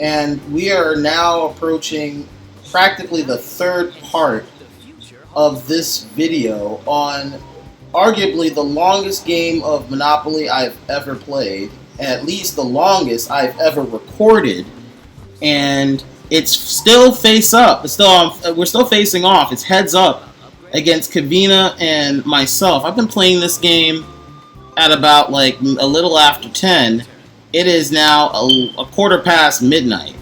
and we are now approaching practically the third part of this video on arguably the longest game of Monopoly I've ever played, at least the longest I've ever recorded, and it's still face up. It's still on, we're still facing off. It's heads up against Kavina and myself. I've been playing this game at about like a little after 10. It is now a quarter past midnight.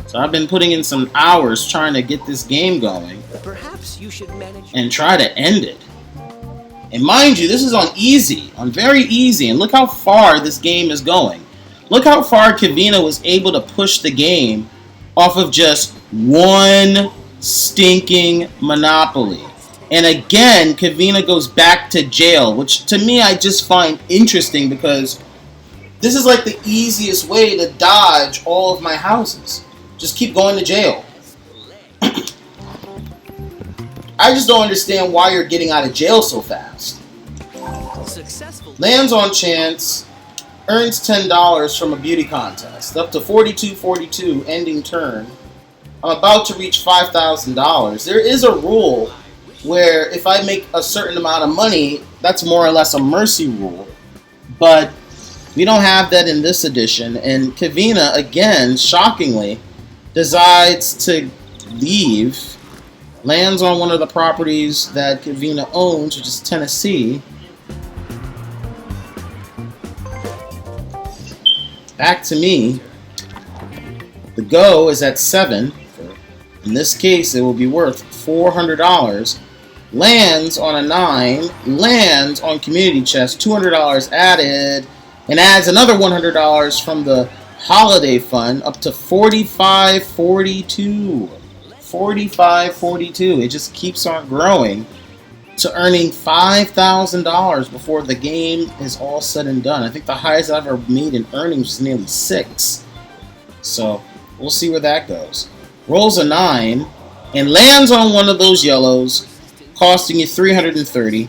So I've been putting in some hours trying to get this game going. Perhaps you should manage and try to end it. And mind you, this is on easy, on very easy, and look how far this game is going. Look how far Kavina was able to push the game off of just one stinking Monopoly. And again, Kavina goes back to jail, which to me I just find interesting because this is like the easiest way to dodge all of my houses. Just keep going to jail. I just don't understand why you're getting out of jail so fast. successful. Lands on chance, earns $10 from a beauty contest, up to 42.42 ending turn. I'm about to reach $5,000. There is a rule where if I make a certain amount of money, that's more or less a mercy rule. But we don't have that in this edition. And Kavina, again, shockingly, decides to leave. Lands on one of the properties that Kavina owns, which is Tennessee. Back to me. The go is at 7. In this case, it will be worth $400. Lands on a 9. Lands on community chest. $200 added. And adds another $100 from the holiday fund up to $45.42. $45.42. It just keeps on growing to earning $5,000 before the game is all said and done. I think the highest I've ever made in earnings was nearly 6. So we'll see where that goes. Rolls a 9 and lands on one of those yellows, costing you $330.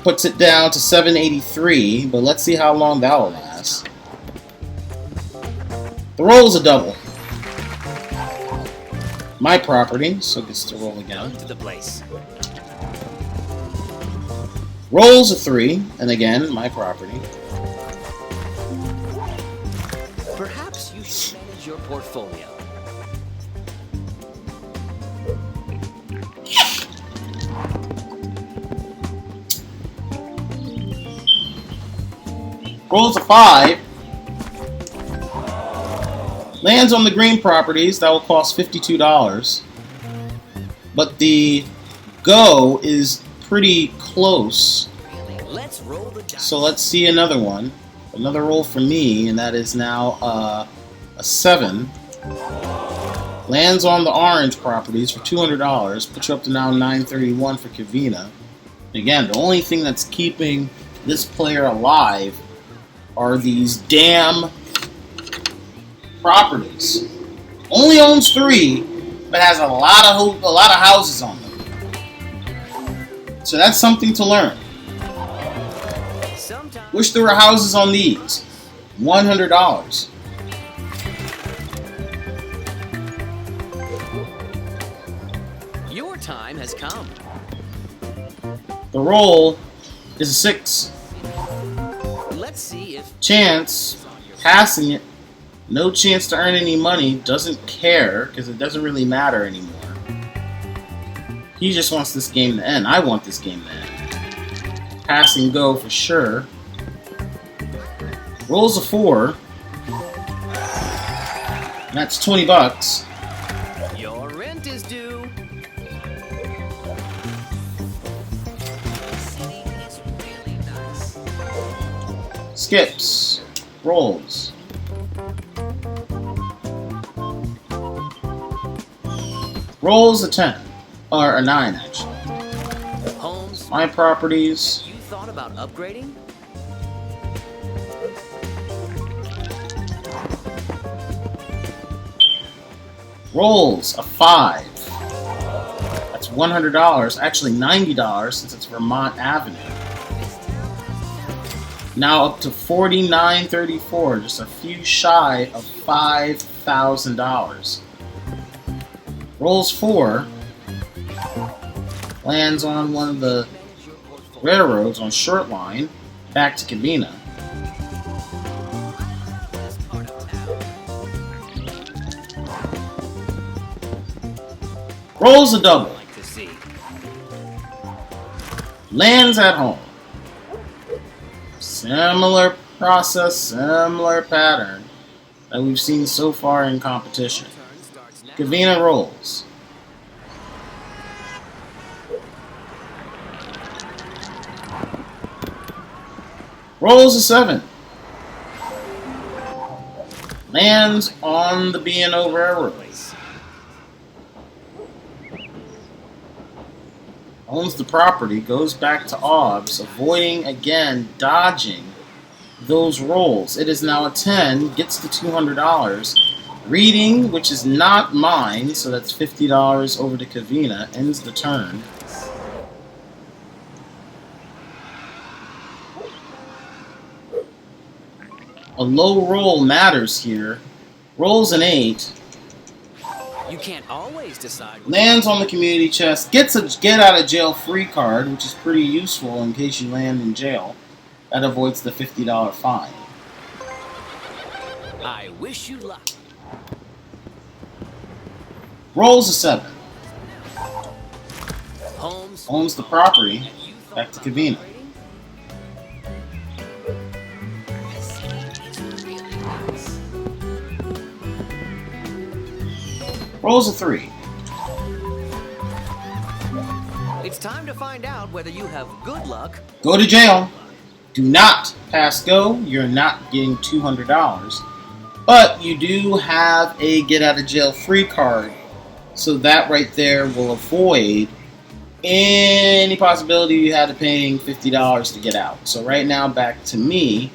Puts it down to $783, but let's see how long that will last. The roll's a double. My property, so gets to roll again. To the place. Rolls a 3, and again, my property. Perhaps you should manage your portfolio. Rolls a 5. Lands on the green properties. That will cost $52. But the go is pretty close. Let's roll the dice. So let's see another one. Another roll for me, and that is now a 7. Lands on the orange properties for $200. Puts you up to now $931 for Kavina. Again, the only thing that's keeping this player alive are these damn properties. Only owns 3, but has a lot of houses on them. So that's something to learn. Sometimes Wish there were houses on these. $100. your time has come. The roll is a 6. Let's see if Chance, passing it. No chance to earn any money. Doesn't care because it doesn't really matter anymore. He just wants this game to end. I want this game to end. Pass and go for sure. Rolls a 4. And that's $20. your rent is due. City is really nice. Skips. Rolls. Rolls a 10. Or a 9, actually. Homes, My properties. you thought about upgrading? Rolls a 5. That's $100. Actually $90 since it's Vermont Avenue. Now up to 49.34, just a few shy of $5,000. Rolls 4, lands on one of the railroads on short line, back to Kavina. Rolls a double. Lands at home. Similar process, similar pattern that we've seen so far in competition. Kavina rolls. Rolls a 7. Lands on the B&O Railroad. Owns the property, goes back to OBS, avoiding again, dodging those rolls. It is now a 10, gets the $200. Reading, which is not mine, so that's $50 over to Kavina, ends the turn. A low roll matters here. Rolls an 8. You can't always decide. Lands on the community chest, gets a get out of jail free card, which is pretty useful in case you land in jail. That avoids the $50 fine. I wish you luck. Rolls a 7. Holmes Owns the property. Back to Kavina. Rolls a 3. It's time to find out whether you have good luck. Go to jail. Do not pass go. You're not getting $200. But you do have a get out of jail free card. So that right there will avoid any possibility you had of paying $50 to get out. So right now, back to me.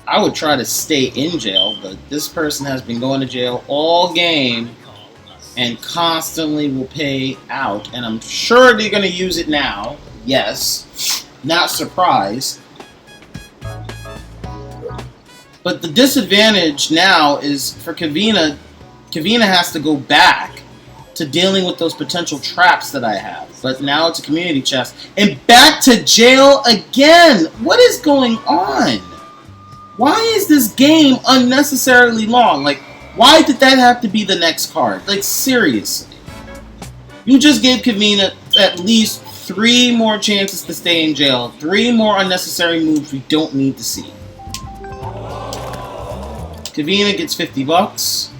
I would try to stay in jail, but this person has been going to jail all game and constantly will pay out. And I'm sure they're going to use it now. Yes. Not surprised. But the disadvantage now is for Kavina. Kavina has to go back to dealing with those potential traps that I have. But now it's a community chest. And back to jail again. What is going on? Why is this game unnecessarily long? Like, why did that have to be the next card? Like, seriously. You just gave Kavina at least 3 more chances to stay in jail. 3 more unnecessary moves we don't need to see. Kavina gets $50.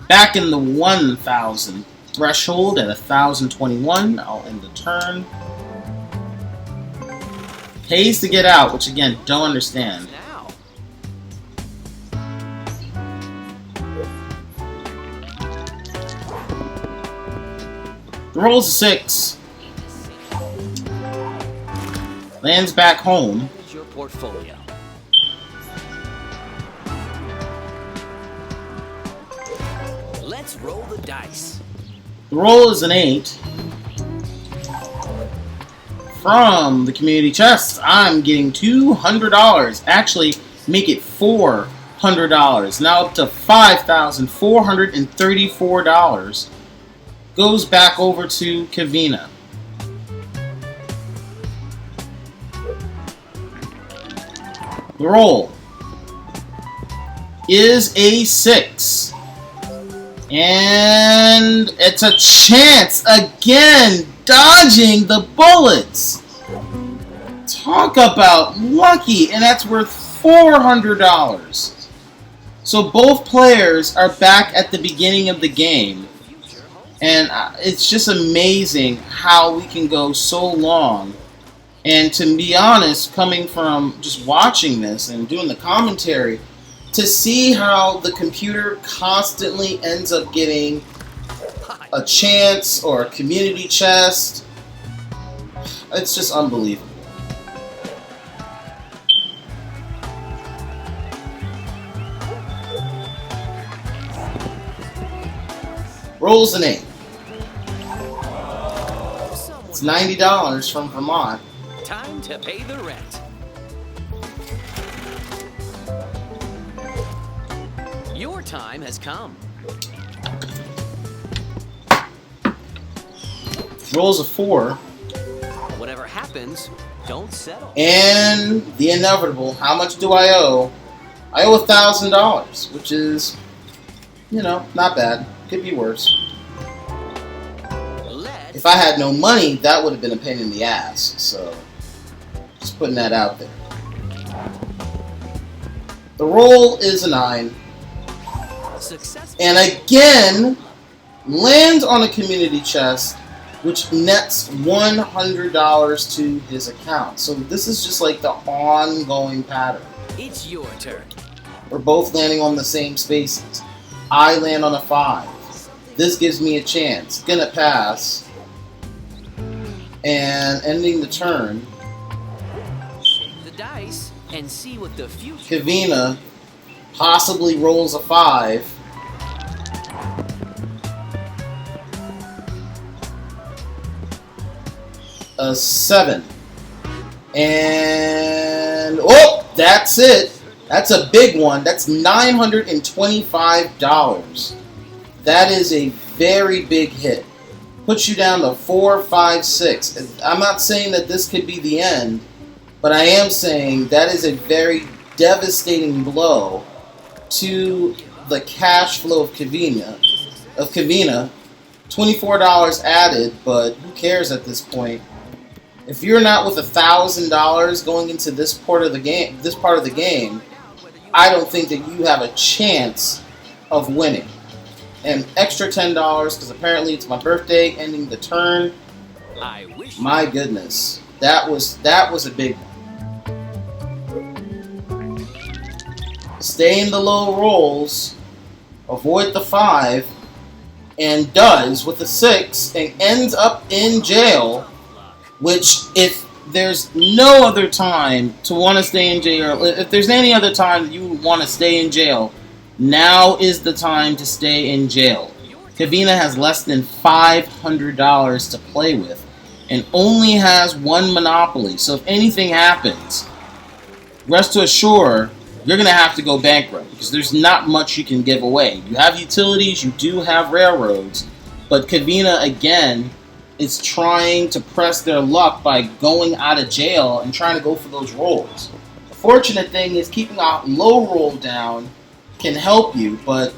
Back in the 1,000 threshold at 1,021. I'll end the turn. Pays to get out, which again, don't understand. Now. The roll's a 6. Lands back home. Here's your portfolio. Let's roll the dice. The roll is an 8. From the community chest, I'm getting $200. Actually, make it $400. Now up to $5,434. Goes back over to Kavina. The roll is a 6. And it's a chance again, dodging the bullets. Talk about lucky, and that's worth $400. So both players are back at the beginning of the game, and it's just amazing how we can go so long. And to be honest, coming from just watching this and doing the commentary, to see how the computer constantly ends up getting a chance or a community chest, it's just unbelievable. Rolls an 8. It's $90 from Vermont. time to pay the rent. Your time has come. Rolls a 4. Whatever happens, don't settle. And the inevitable. How much do I owe? I owe $1,000, which is, you know, not bad. Could be worse. If I had no money, that would have been a pain in the ass. So, just putting that out there. The roll is a 9. And again, lands on a community chest, which nets $100 to his account. So this is just like the ongoing pattern. It's your turn. We're both landing on the same spaces. I land on a 5. This gives me a chance. Gonna pass. And ending the turn, Shake the dice and see what the future. Kavina possibly rolls a 5. A 7. And oh, that's it. That's a big one. That's $925. That is a very big hit. Puts you down to 4, 5, 6. I'm not saying that this could be the end, but I am saying that is a very devastating blow to the cash flow of Kavina. $24 added, but who cares at this point? If you're not with $1,000 going into this part of the game, I don't think that you have a chance of winning. And extra $10 because apparently it's my birthday, ending the turn. My goodness, that was a big one. Stay in the low rolls, avoid the 5, and does with the 6, and ends up in jail. Which, if there's no other time to want to stay in jail, if there's any other time that you would want to stay in jail, now is the time to stay in jail. Kavina has less than $500 to play with and only has one Monopoly. So if anything happens, rest assured, you're going to have to go bankrupt because there's not much you can give away. You have utilities, you do have railroads, but Kavina, again, is trying to press their luck by going out of jail and trying to go for those rolls. The fortunate thing is keeping a low roll down can help you, but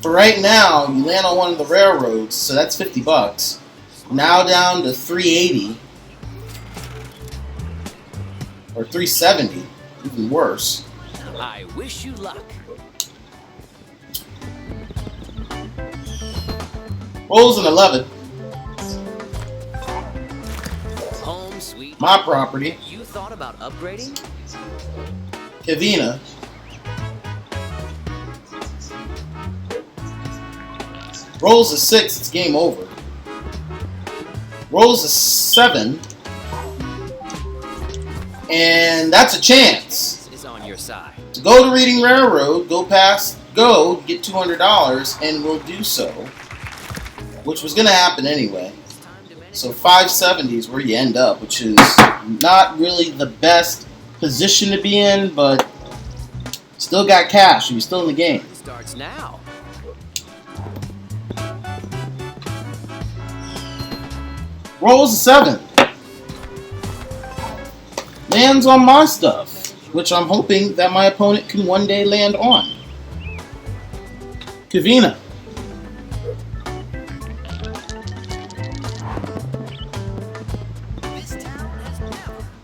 for right now, you land on one of the railroads, so that's $50. Now down to $380 or $370, even worse. I wish you luck. Rolls an 11. Home sweet. My property. You thought about upgrading? Kavina. Rolls a 6, it's game over. Rolls a 7. And that's a chance. Is on your side. To go to Reading Railroad, get $200, and we'll do so. Which was going to happen anyway. So 570 is where you end up, which is not really the best position to be in, but still got cash. You're still in the game. It starts now. Rolls a 7. Lands on my stuff, which I'm hoping that my opponent can one day land on. Kavina.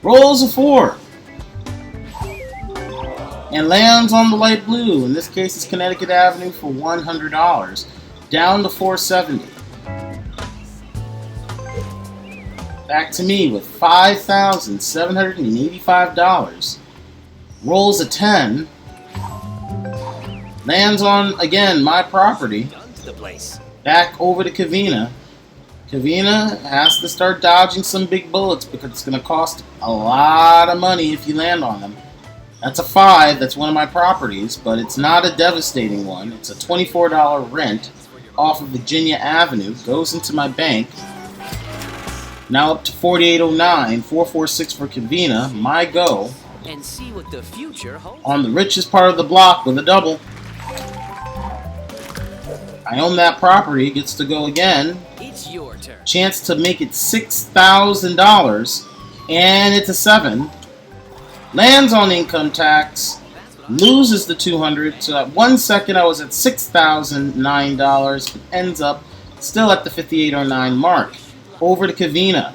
Rolls a 4. And lands on the light blue. In this case, it's Connecticut Avenue for $100. Down to $470. Back to me with $5,785. Rolls a 10. Lands on, again, my property. Back over to Kavina. Kavina has to start dodging some big bullets because it's going to cost a lot of money if you land on them. That's a 5. That's one of my properties, but it's not a devastating one. It's a $24 rent off of Virginia Avenue. Goes into my bank. Now up to 4809, 446 for Kavina. My go. And see what the future holds. On the richest part of the block with a double. I own that property. Gets to go again. It's your turn. Chance to make it $6,000. And it's a 7. Lands on income tax. Loses the 200. So at 1 second I was at $6,009. But ends up still at the 5809 mark. Over to Kavina.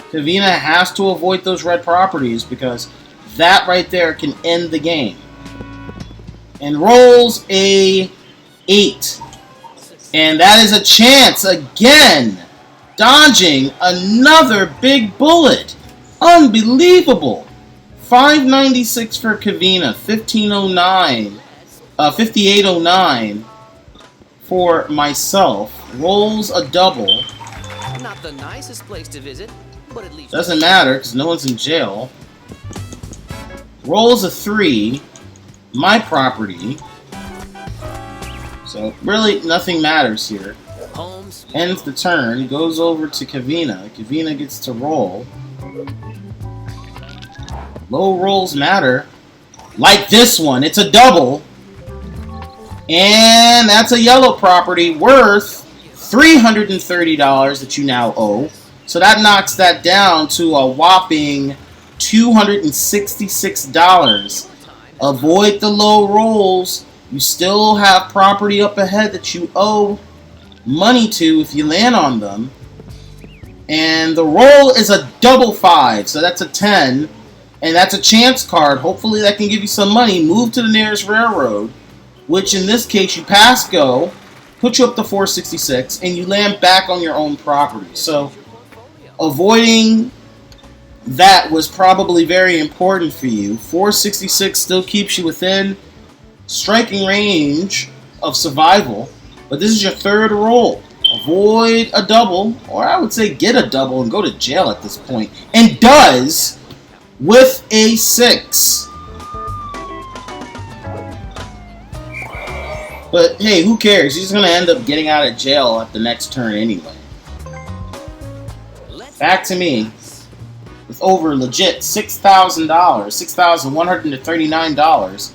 Kavina has to avoid those red properties because that right there can end the game. And rolls a 8. And that is a chance again. Dodging another big bullet. Unbelievable. 596 for Kavina. 5809 for myself. Rolls a double. Not the nicest place to visit, but at least Doesn't matter because no one's in jail. Rolls a 3. My property. So really nothing matters here. Holmes. Ends the turn. Goes over to Kavina. Kavina gets to roll. Low rolls matter. Like this one. It's a double. And that's a yellow property worth $330 that you now owe. So that knocks that down to a whopping $266. Avoid the low rolls. You still have property up ahead that you owe money to if you land on them. And the roll is a double 5, so that's a 10. And that's a chance card. Hopefully that can give you some money. Move to the nearest railroad, which in this case you pass go, put you up to 466, and you land back on your own property. So avoiding that was probably very important for you. 466 still keeps you within striking range of survival, but this is your third roll. Avoid a double, or I would say get a double and go to jail at this point. And does with a 6. But hey, who cares? He's going to end up getting out of jail at the next turn anyway. Back to me with over legit $6,000, $6,139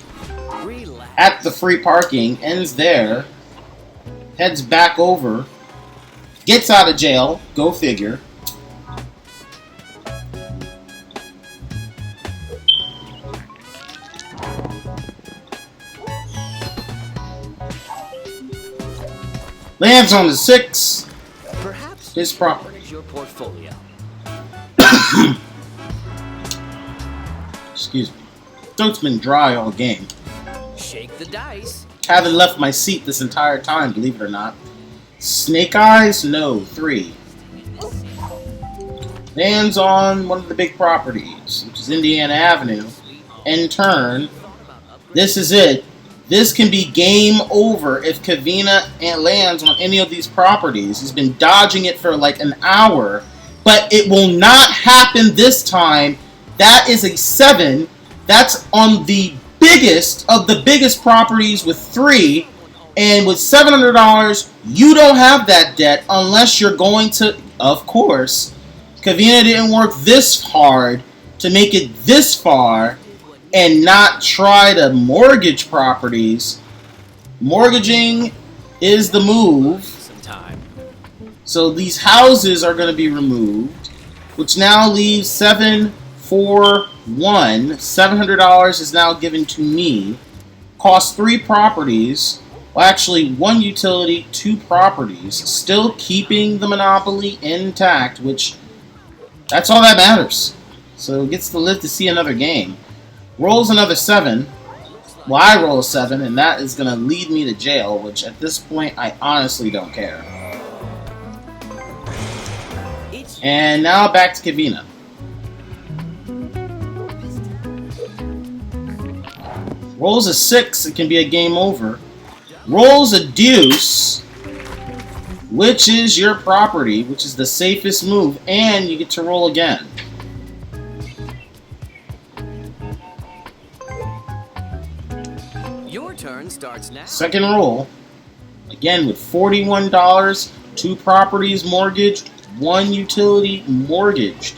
at the free parking. Ends there. Heads back over. Gets out of jail. Go figure. Lands on the 6. Perhaps His property. your portfolio. Excuse me. Throat's been dry all game. Shake the dice. Haven't left my seat this entire time, believe it or not. Snake Eyes? No. 3. Lands on one of the big properties, which is Indiana Avenue. End turn. This is it. This can be game over if Kavina lands on any of these properties. He's been dodging it for like an hour, but it will not happen this time. That is a 7. That's on the biggest of the biggest properties with 3. And with $700, you don't have that debt unless you're going to, of course, Kavina didn't work this hard to make it this far and not try to mortgage properties. Mortgaging is the move. So these houses are going to be removed, which now leaves 741. $700 is now given to me. Cost 3 properties. Well, actually, 1 utility, 2 properties. Still keeping the monopoly intact, which that's all that matters. So gets to live to see another game. Rolls another 7. Well, I roll a 7, and that is going to lead me to jail, which at this point, I honestly don't care. And now back to Kavina. Rolls a 6, it can be a game over. Rolls a deuce, which is your property, which is the safest move, and you get to roll again. Your turn starts now. Second roll, again with $41, 2 properties mortgaged, one utility mortgaged.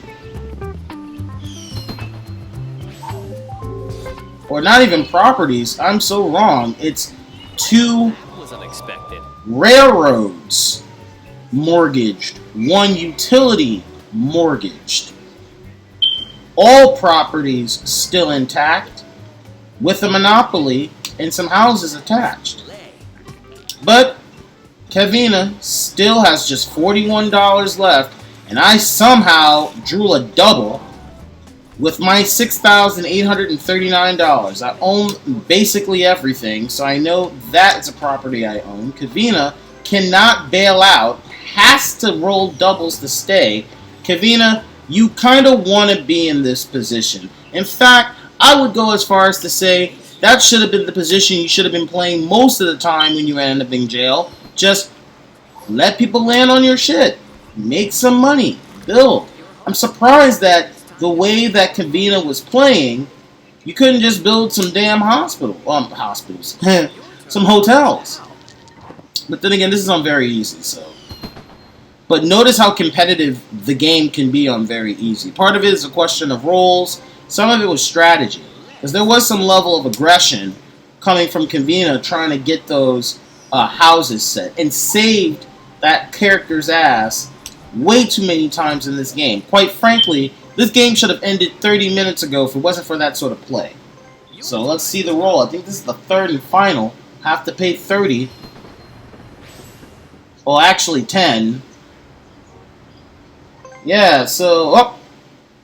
Or not even properties, I'm so wrong. It's 2 Was unexpected. railroads mortgaged, 1 utility mortgaged. All properties still intact, with a monopoly and some houses attached. But Kevina still has just $41 left, and I somehow drew a double with my $6,839. I own basically everything, so I know that is a property I own. Kevina cannot bail out, has to roll doubles to stay. Kevina, you kind of want to be in this position. In fact, I would go as far as to say that should have been the position you should have been playing most of the time when you ended up in jail. Just let people land on your shit. Make some money. Build. I'm surprised that the way that Kevina was playing, you couldn't just build some damn hospitals. Some hotels. But then again, this is on very easy, so. But notice how competitive the game can be on very easy. Part of it is a question of roles. Some of it was strategy. Because there was some level of aggression coming from Kevina trying to get those houses set. And saved that character's ass way too many times in this game. Quite frankly, this game should have ended 30 minutes ago if it wasn't for that sort of play. So let's see the roll. I think this is the third and final. Have to pay 30. Well, actually 10. Yeah, so,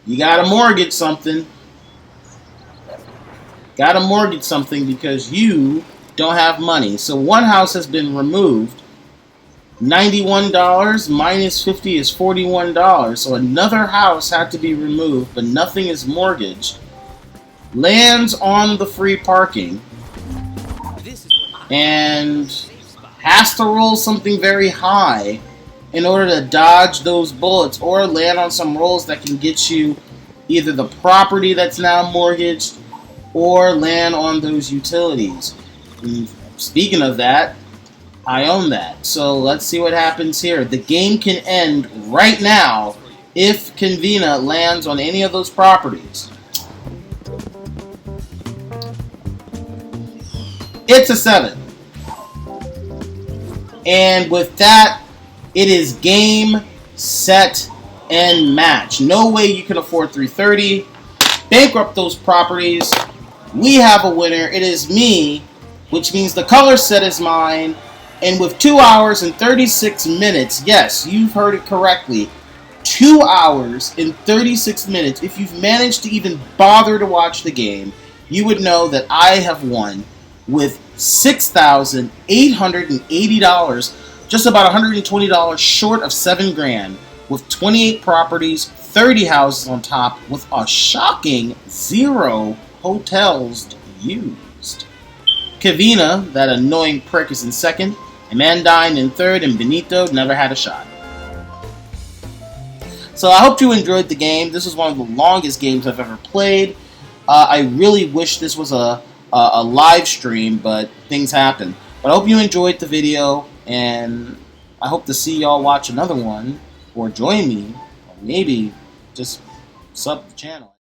you gotta mortgage something. Gotta mortgage something because you don't have money. So one house has been removed. $91 minus 50 is $41. So another house had to be removed, but nothing is mortgaged. Lands on the free parking. And has to roll something very high in order to dodge those bullets or land on some rolls that can get you either the property that's now mortgaged or land on those utilities. And speaking of that, I own that. So let's see what happens here. The game can end right now if Kevina lands on any of those properties. It's a 7. And with that, it is game, set, and match. No way you can afford 330. Bankrupt those properties. We have a winner. It is me, which means the color set is mine. And with 2 hours and 36 minutes, yes, you've heard it correctly, 2 hours and 36 minutes, if you've managed to even bother to watch the game, you would know that I have won with $6,880, just about $120 short of $7 grand, with 28 properties, 30 houses on top, with a shocking 0 hotels used. Kevina, that annoying prick, is in second, Amandine in third, and Benito never had a shot. So I hope you enjoyed the game. This is one of the longest games I've ever played. I really wish this was a live stream, but things happen. But I hope you enjoyed the video, and I hope to see y'all watch another one, or join me, or maybe just sub the channel.